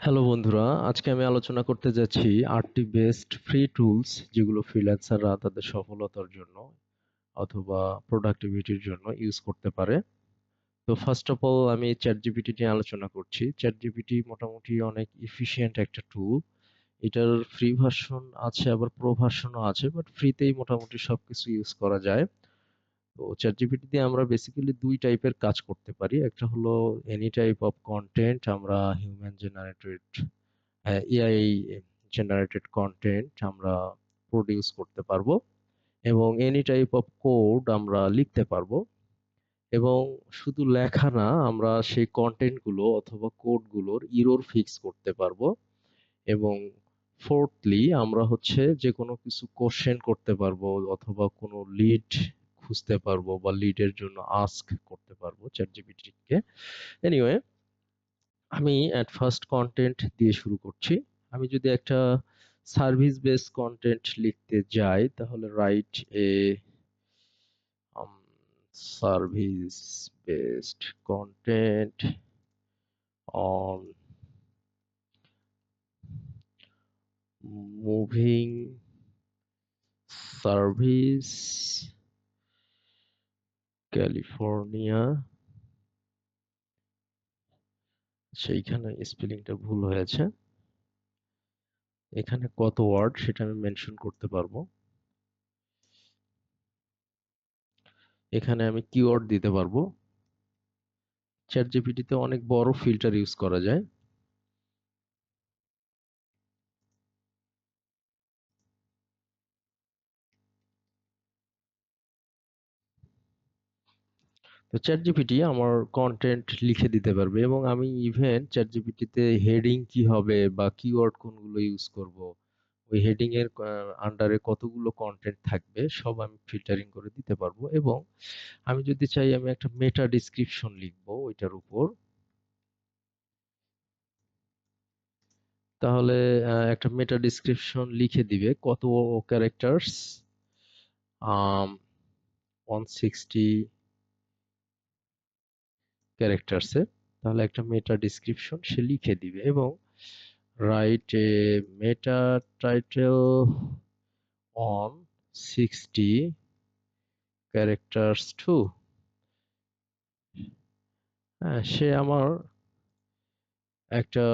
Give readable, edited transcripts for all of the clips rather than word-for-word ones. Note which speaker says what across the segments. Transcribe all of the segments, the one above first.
Speaker 1: Hello বন্ধুরা, আজকে আমি আলোচনা করতে যাচ্ছি 8টি বেস্ট ফ্রি টুলস যেগুলো ফ্রিল্যান্সাররা তাদের সফলতার জন্য অথবা প্রোডাক্টিভিটির জন্য ইউজ করতে পারে। তো ফার্স্ট অফ অল আমি চ্যাটজিপিটি নিয়ে আলোচনা করছি। চ্যাটজিপিটি মোটামুটি অনেক এফিশিয়েন্ট একটা টুল। এটার ফ্রি ভার্সন আছে, আবার প্রো ভার্সনও আছে, বাট ফ্রিতেই মোটামুটি সবকিছু ইউজ করা যায়। তো চ্যাটজিপিটি দিয়ে আমরা বেসিক্যালি দুই টাইপের কাজ করতে পারি। একটা হলো এনি টাইপ অফ কন্টেন্ট আমরা human generated AI generated content আমরা প্রডিউস করতে পারবো, এবং এনি টাইপ অফ কোড আমরা লিখতে পারবো। এবং শুধু লেখা না, আমরা সেই কন্টেন্ট গুলো অথবা কোড গুলোর ইরর ফিক্স করতে পারবো। এবং ফোর্থলি আমরা হচ্ছে যে কোনো কিছু কোশ্চেন করতে পারবো অথবা কোনো লিড খুঁজতে পারবো বা লিডের জন্য আস্ক করতে পারবো চ্যাটজিপিটি কে। এনিওয়ে, আমি এট ফার্স্ট কন্টেন্ট দিয়ে শুরু করছি। আমি যদি একটা সার্ভিস বেসড কন্টেন্ট লিখতে যাই, তাহলে write a service based content on moving service California. সেইখানে স্পেলিংটা ভুল হয়েছে। এখানে কত ওয়ার্ড সেটা আমি মেনশন করতে পারবো। এখানে আমি কিওয়ার্ড দিতে পারবো। চ্যাট জিপিটিতে অনেক বড় ফিল্টার ইউজ করা যায়। তো চ্যাটজিপিটি আমার কন্টেন্ট লিখে দিতে পারবে, এবং আমি ইভেন চ্যাটজিপিটিতে হেডিং কি হবে বা কিওয়ার্ড কোনগুলো ইউজ করব, ওই হেডিং এর আন্ডারে কতগুলো কন্টেন্ট থাকবে সব আমি ফিল্টারিং করে দিতে পারবো। এবং আমি যদি চাই আমি একটা মেটা ডিসক্রিপশন লিখবো ওইটার উপর, তাহলে একটা মেটা ডিসক্রিপশন লিখে দিবে কত ক্যারেক্টার্স, 160 ক্যারেক্টার্সে। তাহলে একটা মেটা ডিসক্রিপশন সে লিখে দিবে। এবং write a meta title on 60 characters too। হ্যাঁ, সে আমার একটা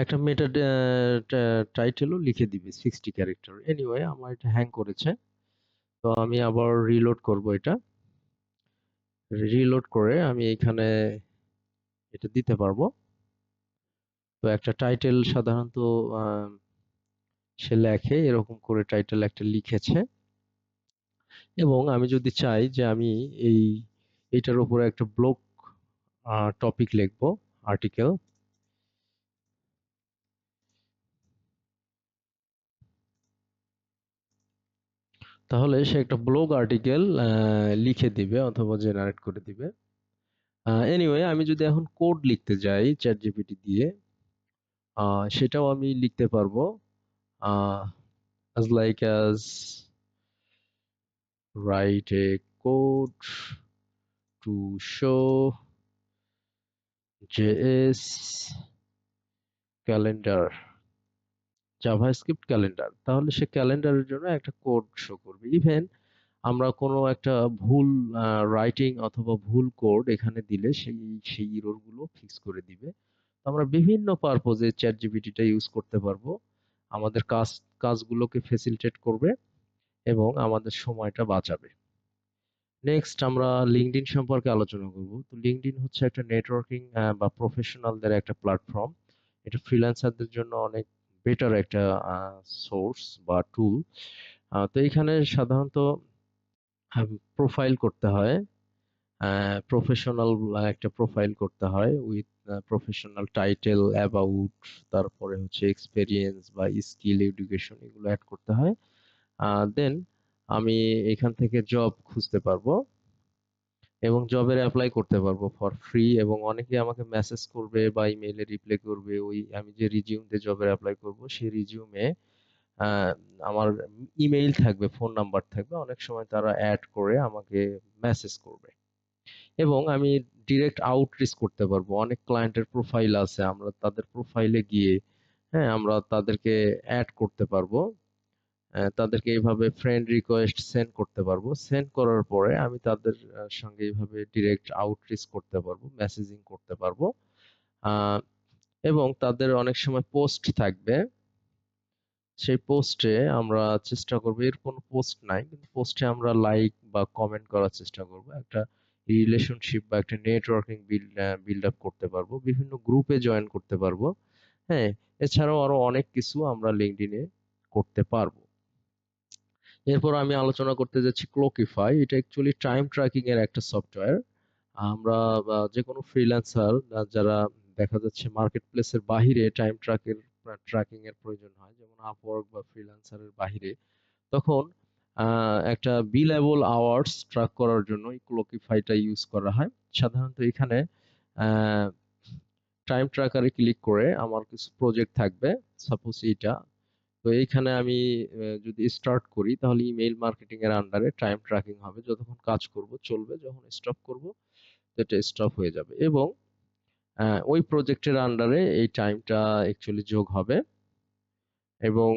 Speaker 1: একটা মেটা টাইটেলও লিখে দিবে 60 ক্যারেক্টার। এনিওয়ে, আমার এটা হ্যাং করেছে, তো আমি আবার রিলোড করব। এটা রিলোড করে আমি এখানে এটা দিতে পারবো। তো একটা টাইটেল সাধারণত আহ, সে লেখে এরকম করে, টাইটেল একটা লিখেছে। এবং আমি যদি চাই যে আমি এই এটার উপরে একটা ব্লগ টপিক লিখবো, আর্টিকেল, তাহলে সে একটা ব্লগ আর্টিকেল লিখে দিবে অথবা জেনারেট করে দিবে। এনিওয়ে, আমি যদি এখন কোড লিখতে যাই চ্যাট জিপিটি দিয়ে, সেটাও আমি লিখতে পারবো। as like as write a code to show js calendar, JavaScript calendar. তাহলে সে ক্যালেন্ডারের জন্য একটা কোড শো করবে। ইভেন আমরা কোনো একটা ভুল রাইটিং অথবা ভুল কোড এখানে দিলে সেই সেই ইরর গুলো ফিক্স করে দিবে। তো আমরা বিভিন্ন পারপোজে চ্যাট জিপিটিটা ইউজ করতে পারবো। আমাদের কাজগুলোকে ফেসিলিটেট করবে এবং আমাদের সময়টা বাঁচাবে। নেক্সট আমরা লিঙ্কডইন সম্পর্কে আলোচনা করব। তো লিঙ্কডইন হচ্ছে একটা নেটওয়ার্কিং বা প্রফেশনালদের একটা প্ল্যাটফর্ম। এটা ফ্রিল্যান্সারদের জন্য অনেক বেটার একটা সোর্স বা টুল। তো এখানে সাধারণত প্রোফাইল করতে হয়, প্রফেশনাল একটা প্রোফাইল করতে হয় উইথ প্রফেশনাল টাইটেল, অ্যাবাউট, তারপরে হচ্ছে এক্সপেরিয়েন্স বা স্কিল, এডুকেশন, এগুলো অ্যাড করতে হয়। দেন আমি এখান থেকে জব খুঁজতে পারবো। এবং জবের অ্যাপ্লাই করতে পারবো ফর ফ্রি। এবং অনেকে আমাকে মেসেজ করবে বা ইমেইলে রিপ্লাই করবে, ওই আমি যে রিজিউম দিয়ে জবের অ্যাপ্লাই করব সেই রিজিউমে আমার ইমেইল থাকবে, ফোন নাম্বার থাকবে, অনেক সময় তারা অ্যাড করে আমাকে মেসেজ করবে এবং আমি ডিরেক্ট আউটরিচ করতে পারবো। অনেক ক্লায়েন্টের প্রোফাইল আছে, আমরা তাদের প্রোফাইলে গিয়ে হ্যাঁ আমরা তাদেরকে অ্যাড করতে পারবো, তাদেরকে এইভাবে ফ্রেন্ড রিকোয়েস্ট সেন্ড করতে পারবো। সেন্ড করার পরে আমি তাদের সঙ্গে এইভাবে ডিরেক্ট আউটরিচ করতে পারবো, মেসেজিং করতে পারবো। আহ, এবং তাদের অনেক সময় পোস্ট থাকবে, সেই পোস্টে আমরা চেষ্টা করবো, এর কোনো পোস্ট নাই কিন্তু পোস্টে আমরা লাইক বা কমেন্ট করার চেষ্টা করব, একটা রিলেশনশিপ বা একটা নেটওয়ার্কিং বিল্ড আপ করতে পারবো, বিভিন্ন গ্রুপে জয়েন করতে পারবো। হ্যাঁ, এছাড়াও আরো অনেক কিছু আমরা লিঙ্কডইনে করতে পারবো। এরপর আমি আলোচনা করতে যাচ্ছি ক্লোকিফাই। এটা অ্যাকচুয়ালি টাইম ট্র্যাকিং এর একটা সফটওয়্যার। আমরা যে কোনো ফ্রিল্যান্সার যারা দেখা যাচ্ছে মার্কেট প্লেসের বাহিরে টাইম ট্র্যাকিং এর প্রয়োজন হয়, যেমন আপওয়ার্ক বা ফ্রিল্যান্সারের বাহিরে, তখন একটা বিলেবল আওয়ার্স ট্র্যাক করার জন্য এই ক্লোকিফাইটা ইউজ করা হয়। সাধারণত এখানে টাইম ট্র্যাকারে ক্লিক করে আমার কিছু প্রজেক্ট থাকবে, সাপোজ এইটা। তো এইখানে আমি যদি স্টার্ট করি তাহলে ইমেইল মার্কেটিং এর আন্ডারে টাইম ট্র্যাকিং হবে, যতক্ষণ কাজ করব চলবে, যখন স্টপ করব এটা স্টপ হয়ে যাবে এবং ওই প্রজেক্টের আন্ডারে এই টাইমটা অ্যাকচুয়ালি যোগ হবে। এবং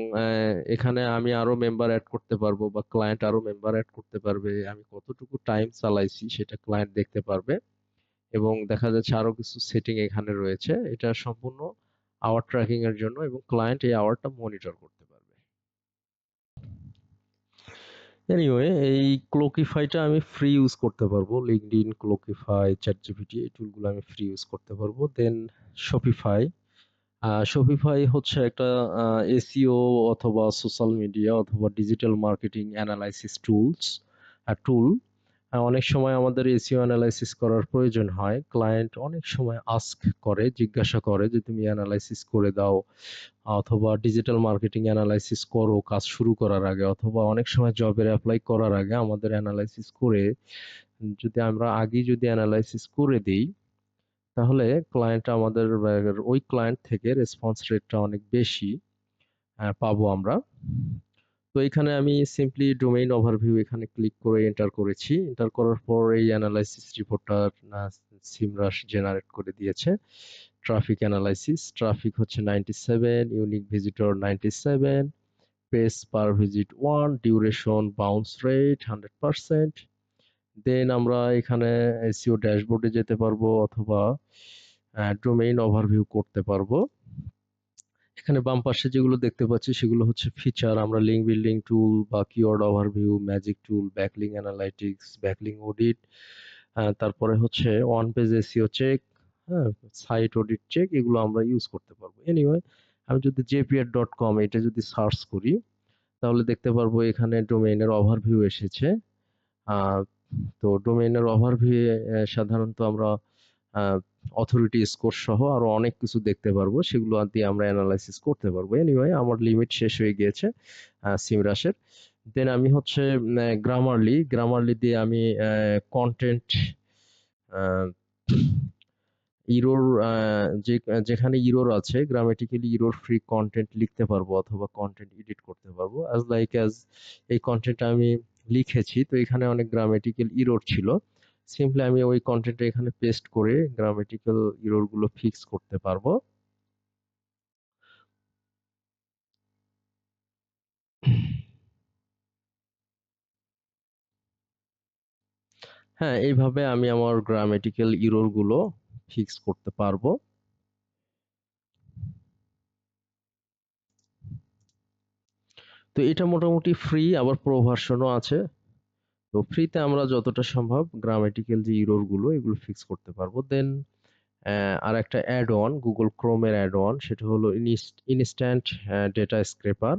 Speaker 1: এখানে আমি আরো মেম্বার অ্যাড করতে পারবো বা ক্লায়েন্ট আরো মেম্বার অ্যাড করতে পারবে, আমি কতটুকু টাইম চালাইছি সেটা ক্লায়েন্ট দেখতে পারবে। এবং দেখা যাচ্ছে আরো কিছু সেটিং এখানে রয়েছে, এটা সম্পূর্ণ আওয়ার ট্র্যাকিং এর জন্য এবং ক্লায়েন্ট এই আওয়ারটা মনিটর করতে পারবে। এনিওয়ে, এই ক্লোকিফাইটা আমি ফ্রি ইউজ করতে পারবো, লিঙ্কডইন, ক্লোকিফাই, চ্যাটজিপিটি এই টুলগুলো আমি ফ্রি ইউজ করতে পারবো। দেন শপিফাই। শপিফাই হচ্ছে একটা এসইও অথবা সোশ্যাল মিডিয়া অথবা ডিজিটাল মার্কেটিং অ্যানালাইসিস টুল। অনেক সময় আমাদের এসইও অ্যানালাইসিস করার প্রয়োজন হয়, ক্লায়েন্ট অনেক সময় আস্ক করে, জিজ্ঞাসা করে যে তুমি অ্যানালাইসিস করে দাও, অথবা ডিজিটাল মার্কেটিং অ্যানালাইসিস করো কাজ শুরু করার আগে, অথবা অনেক সময় জবের অ্যাপ্লাই করার আগে আমাদের অ্যানালাইসিস করে, যদি আমরা আগেই যদি অ্যানালাইসিস করে দিই তাহলে ক্লায়েন্ট আমাদের ওই ক্লায়েন্ট থেকে রেসপন্স রেটটা অনেক বেশি পাবো আমরা। তো এখানে আমি সিম্পলি ডোমেইন ওভারভিউ এখানে ক্লিক করে এন্টার করেছি, এন্টার করার পর এই অ্যানালাইসিস রিপোর্টটা সিমরাশ জেনারেট করে দিয়েছে। ট্রাফিক অ্যানালাইসিস, ট্রাফিক হচ্ছে 97, ইউনিক ভিজিটর 97, পেজ পার ভিজিট 1, ডিউরেশন, বাউন্স রেট 100%। দেন আমরা এখানে এসইও ড্যাশবোর্ডে যেতে পারবো অথবা ডোমেইন ওভারভিউ করতে পারবো। এখানে বাম পাশে যেগুলো দেখতে পাচ্ছি সেগুলো হচ্ছে ফিচার, আমরা লিঙ্ক বিল্ডিং টুল বা কিওয়ার্ড ওভারভিউ, ম্যাজিক টুল, ব্যাকলিং অ্যানালাইটিক্স, ব্যাকলিং অডিট, তারপরে হচ্ছে ওয়ান পেজ এসইও চেক, হ্যাঁ, সাইট অডিট চেক, এগুলো আমরা ইউজ করতে পারবো। এনিওয়ে, আমি যদি jpr.com এটা যদি সার্চ করি তাহলে দেখতে পারবো এখানে ডোমেইনের ওভারভিউ এসেছে। আহ, তো ডোমেইনের ওভারভিউ সাধারণত আমরা অথরিটি স্কোর সহ আরো অনেক কিছু দেখতে পারবো, সেগুলো দিয়ে আমরা অ্যানালাইসিস করতে পারবো। এনিওয়ে, আমার লিমিট শেষ হয়ে গিয়েছে সিমরাশের। দেন আমি হচ্ছে গ্রামারলি দিয়ে আমি কন্টেন্ট, ইরোর, যেখানে ইরোর আছে গ্রামেটিক্যালি ইরোর ফ্রি কন্টেন্ট লিখতে পারবো অথবা কন্টেন্ট এডিট করতে পারবো, অ্যাজ এই কন্টেন্ট আমি লিখেছি তো এখানে অনেক গ্রামেটিক্যাল ইরোর ছিল, সিম্পলি আমি ওই কন্টেন্টটা এখানে পেস্ট করে গ্রামেটিক্যাল ইরোর গুলো ফিক্স করতে পারবো। হ্যাঁ, এইভাবে আমি আমার গ্রামেটিক্যাল ইরোর গুলো ফিক্স করতে পারবো। তো এটা মোটামুটি ফ্রি, আবার প্রো ভার্সনও আছে। তো ফ্রিতে আমরা যতটা সম্ভব গ্রামেটিক্যাল যে ইরোর গুলো এগুলো ফিক্স করতে পারবো। দেন আর একটা অ্যাড অন, গুগল ক্রোমের অ্যাড অন, সেটা হলো ইনস্ট্যান্ট ডেটা স্ক্রেপার।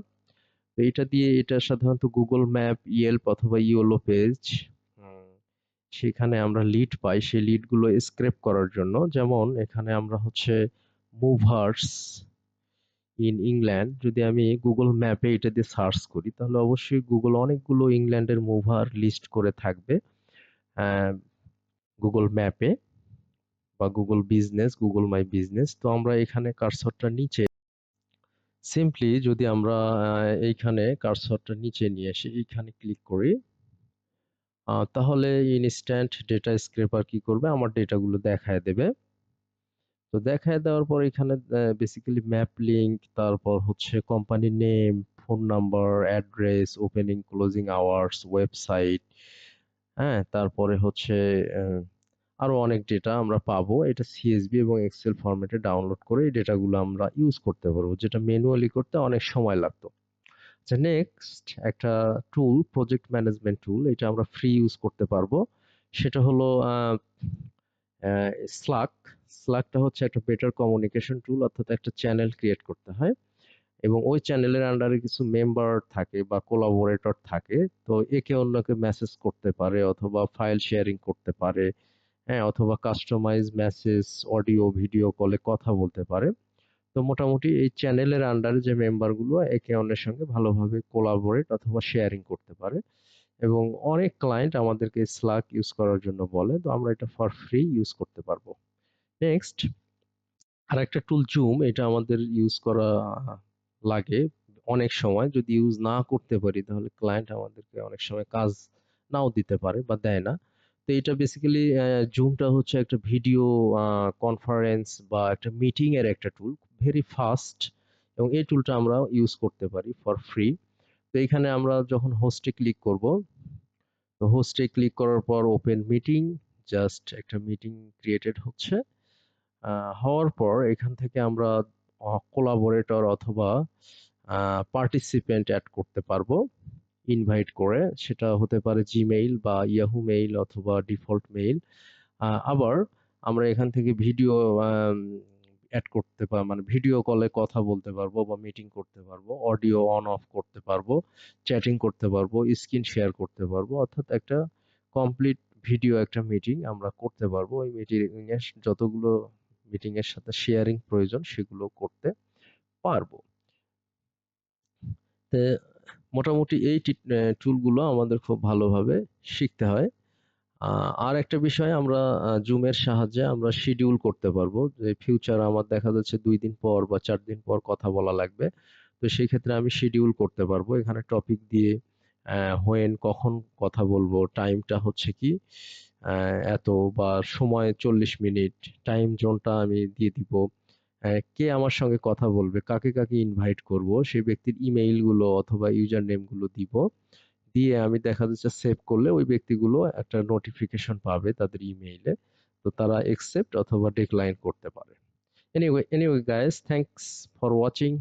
Speaker 1: তো এটা দিয়ে, এটা সাধারণত গুগল ম্যাপ, ইয়েল্প অথবা ইওলো পেজ, সেখানে আমরা লিড পাই, সেই লিড গুলো স্ক্রেপ করার জন্য। যেমন এখানে আমরা হচ্ছে মুভার্স ইন ইংল্যান্ড, যদি আমি গুগল ম্যাপে এটা দিয়ে সার্চ করি তাহলে অবশ্যই গুগল অনেকগুলো ইংল্যান্ডের মুভার লিস্ট করে থাকবে। গুগল ম্যাপে বা Google business, Google my business. তো আমরা এখানে কার্সরটা নিচে সিম্পলি যদি আমরা এইখানে কার্সরটা নিচে নিয়ে এসে এইখানে ক্লিক করি, তাহলে ইনস্ট্যান্ট ডেটা স্ক্রেপার কি করবে, আমার ডেটাগুলো দেখায় দেবে। তো দেখায় দেওয়ার পর এখানে বেসিক্যালি ম্যাপ লিঙ্ক, তারপর হচ্ছে company name, phone number, address, opening closing hours, website, হ্যাঁ, তারপরে হচ্ছে আহ, আরো অনেক ডেটা আমরা পাবো। এটা সিএসভি এবং এক্সেল ফরম্যাটে ডাউনলোড করে এই ডেটাগুলো আমরা ইউজ করতে পারবো, যেটা ম্যানুয়ালি করতে অনেক সময় লাগতো। আচ্ছা, নেক্সট একটা টুল, প্রজেক্ট ম্যানেজমেন্ট টুল, এটা আমরা ফ্রি ইউজ করতে পারবো। সেটা হলো স্লাক। স্লাকটা হচ্ছে একটা বেটার কমিউনিকেশন টুল, অর্থাৎ একটা চ্যানেল ক্রিয়েট করতে হয় এবং ওই চ্যানেলের আন্ডারে কিছু মেম্বার থাকে বা কোলাবোরেটর থাকে। তো একে অন্যকে মেসেজ করতে পারে অথবা ফাইল শেয়ারিং করতে পারে, হ্যাঁ, অথবা কাস্টমাইজ মেসেজ, অডিও, ভিডিও কলে কথা বলতে পারে। তো মোটামুটি এই চ্যানেলের আন্ডারে যে মেম্বারগুলো একে অন্যের সঙ্গে ভালোভাবে কোলাবোরেট অথবা শেয়ারিং করতে পারে এবং অনেক ক্লায়েন্ট আমাদেরকে স্লাক ইউজ করার জন্য বলে, তো আমরা এটা ফর ফ্রি ইউজ করতে পারবো। নেক্সট আরেকটা টুল জুম, এটা আমাদের ইউজ করা লাগে অনেক সময়। যদি ইউজ না করতে পারি তাহলে ক্লায়েন্ট আমাদেরকে অনেক সময় কাজ নাও দিতে পারে বা দেয় না। তো এটা বেসিক্যালি জুমটা হচ্ছে একটা ভিডিও কনফারেন্স বা একটা মিটিং এর একটা টুল, ভেরি ফাস্ট, এবং এই টুলটা আমরা ইউজ করতে পারি ফর ফ্রি। তো এখানে আমরা যখন হোস্টে ক্লিক করব, তো হোস্টে ক্লিক করার পর ওপেন মিটিং, জাস্ট একটা মিটিং ক্রিয়েটেড হচ্ছে। হওয়ার পর এখান থেকে আমরা কোলাবোরেটর অথবা পার্টিসিপেন্ট অ্যাড করতে পারবো ইনভাইট করে। সেটা হতে পারে জিমেইল বা ইয়াহু মেইল অথবা ডিফল্ট মেইল। আবার আমরা এখান থেকে ভিডিও অ্যাড করতে পারবো, মানে ভিডিও কলে কথা বলতে পারবো বা মিটিং করতে পারবো, অডিও অন অফ করতে পারবো, চ্যাটিং করতে পারবো, স্ক্রিন শেয়ার করতে পারবো, অর্থাৎ একটা কমপ্লিট ভিডিও একটা মিটিং আমরা করতে পারবো। ওই মিটিং এর যতগুলো মিটিং এর সাথে শেয়ারিং প্রয়োজন সেগুলো করতে পারবো। তো মোটামুটি এই টুলগুলো আমাদের খুব ভালোভাবে শিখতে হয়। আর একটা বিষয়, আমরা জুমের সাহায্যে আমরা শিডিউল করতে পারবো যে ফিউচার আমার দেখা যাচ্ছে 2 দিন পর বা 4 দিন পর কথা বলা লাগবে। তো সেই ক্ষেত্রে আমি শিডিউল করতে পারবো এখানে টপিক দিয়ে, হোয়েন, কখন কথা বলবো, টাইমটা হচ্ছে কি এত, বা সময় 40 মিনিট, টাইম জোনটা আমি দিয়ে দিব, কে আমার সঙ্গে কথা বলবে, কাকে কাকে ইনভাইট করব, সেই ব্যক্তির ইমেইল গুলো অথবা ইউজার নেম গুলো দিব। দিয়ে আমি দেখা যাচ্ছে সেভ করলে ওই ব্যক্তিগুলো একটা নোটিফিকেশন পাবে তাদের ইমেইলে। তো তারা একসেপ্ট অথবা ডিক্লাইন করতে পারে। Anyway guys, thanks for watching.